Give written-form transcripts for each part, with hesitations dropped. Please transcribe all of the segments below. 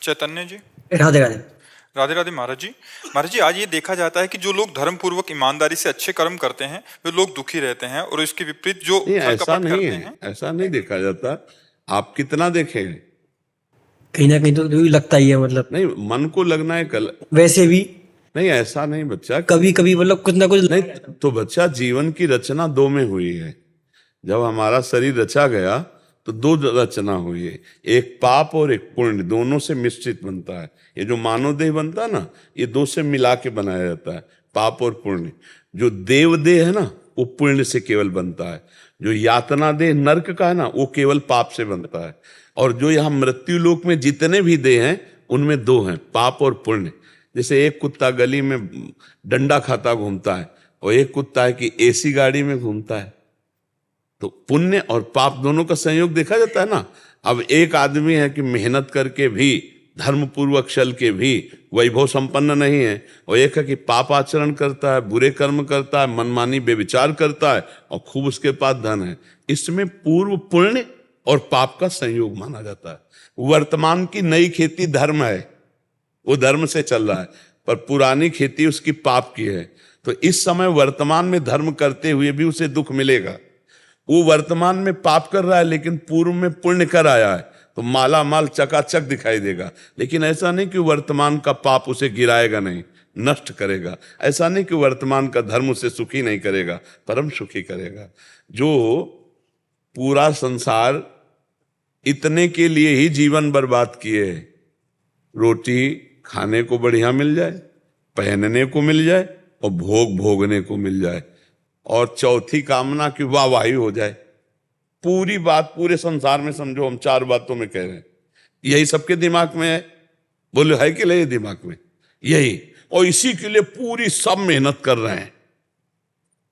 चैतन्य जी। राधे राधे। राधे राधे महाराज जी। महाराज जी, आज ये देखा जाता है कि जो लोग धर्म पूर्वक ईमानदारी से अच्छे कर्म करते हैं वे लोग दुखी रहते हैं, और इसके विपरीत जो नहीं, छल ऐसा कपट नहीं करते है, हैं। ऐसा नहीं देखा जाता। आप कितना देखें? कहीं ना कहीं तो लगता ही है, मतलब नहीं, मन को लगना है कल। वैसे भी नहीं, ऐसा नहीं बच्चा। कभी कभी मतलब कुछ ना कुछ नहीं, तो बच्चा जीवन की रचना दो में हुई है। जब हमारा शरीर रचा गया तो दो रचना हुई है, एक पाप और एक पुण्य, दोनों से मिश्रित बनता है। ये जो मानव देह बनता है ना, ये दो से मिला के बनाया जाता है, पाप और पुण्य। जो देव देह है ना, वो पुण्य से केवल बनता है। जो यातना देह नरक का है ना, वो केवल पाप से बनता है। और जो यहाँ मृत्यु लोक में जितने भी देह हैं, उनमें दो हैं, पाप और पुण्य। जैसे एक कुत्ता गली में डंडा खाता घूमता है, और एक कुत्ता है कि एसी गाड़ी में घूमता है। तो पुण्य और पाप दोनों का संयोग देखा जाता है ना। अब एक आदमी है कि मेहनत करके भी, धर्म पूर्वक चल के भी वैभव संपन्न नहीं है, और एक है कि पाप आचरण करता है, बुरे कर्म करता है, मनमानी बेविचार करता है, और खूब उसके पास धन है। इसमें पूर्व पुण्य और पाप का संयोग माना जाता है। वर्तमान की नई खेती धर्म है, वो धर्म से चल रहा है, पर पुरानी खेती उसकी पाप की है। तो इस समय वर्तमान में धर्म करते हुए भी उसे दुख मिलेगा। वो वर्तमान में पाप कर रहा है, लेकिन पूर्व में पुण्य कर आया है, तो माला माल चकाचक दिखाई देगा। लेकिन ऐसा नहीं कि वर्तमान का पाप उसे गिराएगा नहीं, नष्ट करेगा। ऐसा नहीं कि वर्तमान का धर्म उसे सुखी नहीं करेगा, परम सुखी करेगा। जो पूरा संसार इतने के लिए ही जीवन बर्बाद किए, रोटी खाने को बढ़िया मिल जाए, पहनने को मिल जाए, और भोग भोगने को मिल जाए, और चौथी कामना की वाहवाही हो जाए। पूरी बात पूरे संसार में समझो हम चार बातों में कह रहे हैं, यही सबके दिमाग में है। बोले है कि नहीं दिमाग में? यही, और इसी के लिए पूरी सब मेहनत कर रहे हैं।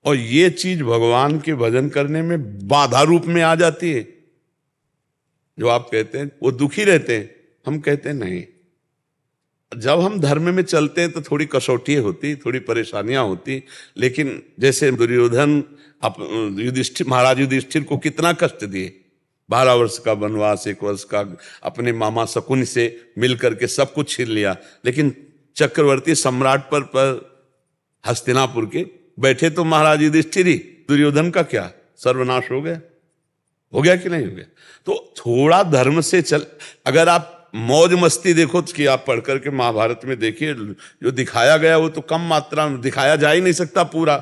और ये चीज भगवान के भजन करने में बाधा रूप में आ जाती है। जो आप कहते हैं वो दुखी रहते हैं, हम कहते हैं नहीं। जब हम धर्म में चलते हैं तो थोड़ी कसौटी होती, थोड़ी परेशानियां होती। लेकिन जैसे दुर्योधन युधिष्ठिर, महाराज युधिष्ठिर को कितना कष्ट दिए। 12 वर्ष का वनवास, 1 वर्ष का अपने मामा शकुनि से मिल करके सब कुछ छीन लिया। लेकिन चक्रवर्ती सम्राट पर हस्तिनापुर के बैठे तो महाराज युधिष्ठिर ही। दुर्योधन का क्या सर्वनाश हो गया? हो गया कि नहीं हो गया? तो थोड़ा धर्म से चल। अगर आप मौज मस्ती देखो कि आप पढ़ करके महाभारत में देखिए, जो दिखाया गया वो तो कम मात्रा में दिखाया जा ही नहीं सकता पूरा।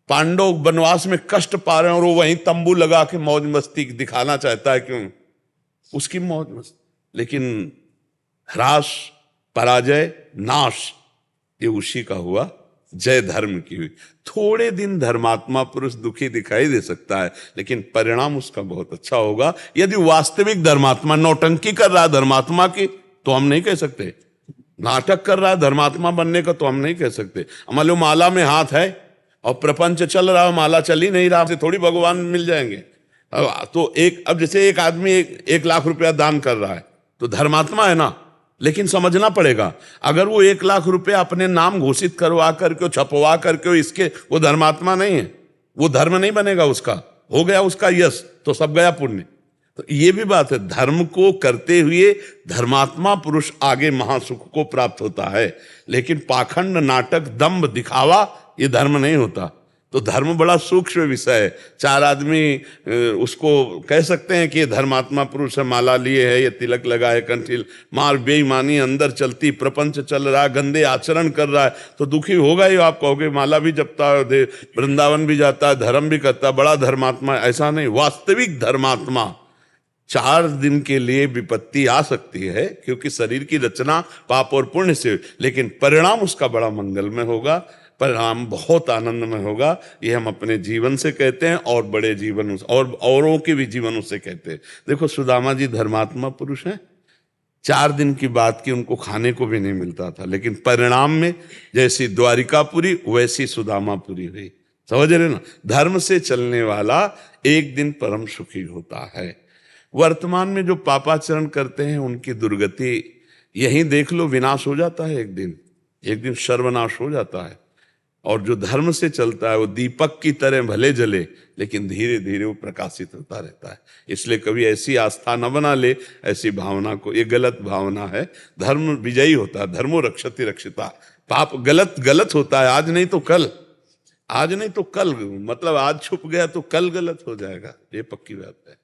पांडव वनवास में कष्ट पा रहे हैं, और वो वहीं तंबू लगा के मौज मस्ती दिखाना चाहता है। क्यों? उसकी मौज मस्ती। लेकिन ह्रास, पराजय, नाश, ये उसी का हुआ। जय धर्म की हुई। थोड़े दिन धर्मात्मा पुरुष दुखी दिखाई दे सकता है, लेकिन परिणाम उसका बहुत अच्छा होगा। यदि वास्तविक धर्मात्मा नौटंकी कर रहा है धर्मात्मा की, तो हम नहीं कह सकते। नाटक कर रहा है धर्मात्मा बनने का, तो हम नहीं कह सकते। मान लो माला में हाथ है और प्रपंच चल रहा है, माला चल ही नहीं रहा, से थोड़ी भगवान मिल जाएंगे। तो अब जैसे एक आदमी 1 लाख रुपया दान कर रहा है, तो धर्मात्मा है ना। लेकिन समझना पड़ेगा, अगर वो 1 लाख रुपया अपने नाम घोषित करवा करके, छपवा करके, इसके, वो धर्मात्मा नहीं है, वो धर्म नहीं बनेगा उसका। हो गया उसका यश, तो सब गया पुण्य। तो ये भी बात है, धर्म को करते हुए धर्मात्मा पुरुष आगे महासुख को प्राप्त होता है। लेकिन पाखंड, नाटक, दंभ, दिखावा, ये धर्म नहीं होता। तो धर्म बड़ा सूक्ष्म विषय है। 4 आदमी उसको कह सकते हैं कि ये धर्मात्मा पुरुष है, माला लिए है, ये तिलक लगा है, कंठील, मार बेईमानी अंदर चलती, प्रपंच चल रहा है, गंदे आचरण कर रहा है, तो दुखी होगा ही। आप कहोगे माला भी जपता है, वृंदावन भी जाता है, धर्म भी करता है, बड़ा धर्मात्मा। ऐसा नहीं। वास्तविक धर्मात्मा 4 दिन के लिए विपत्ति आ सकती है, क्योंकि शरीर की रचना पाप और पुण्य से, लेकिन परिणाम उसका बड़ा मंगलमय होगा, परिणाम बहुत आनंदमय होगा। ये हम अपने जीवन से कहते हैं, और बड़े जीवन और औरों के भी जीवनों से कहते हैं। देखो सुदामा जी धर्मात्मा पुरुष हैं। 4 दिन की बात की, उनको खाने को भी नहीं मिलता था, लेकिन परिणाम में जैसी द्वारिकापुरी वैसी सुदामापुरी हुई। समझ रहे ना? धर्म से चलने वाला एक दिन परम सुखी होता है। वर्तमान में जो पापाचरण करते हैं उनकी दुर्गति यहीं देख लो, विनाश हो जाता है। एक दिन सर्वनाश हो जाता है। और जो धर्म से चलता है वो दीपक की तरह भले जले, लेकिन धीरे धीरे वो प्रकाशित होता रहता है। इसलिए कभी ऐसी आस्था न बना ले, ऐसी भावना को, ये गलत भावना है। धर्म विजयी होता है, धर्मो रक्षति रक्षिता। पाप गलत गलत होता है, आज नहीं तो कल, आज नहीं तो कल, मतलब आज छुप गया तो कल गलत हो जाएगा, ये पक्की बात है।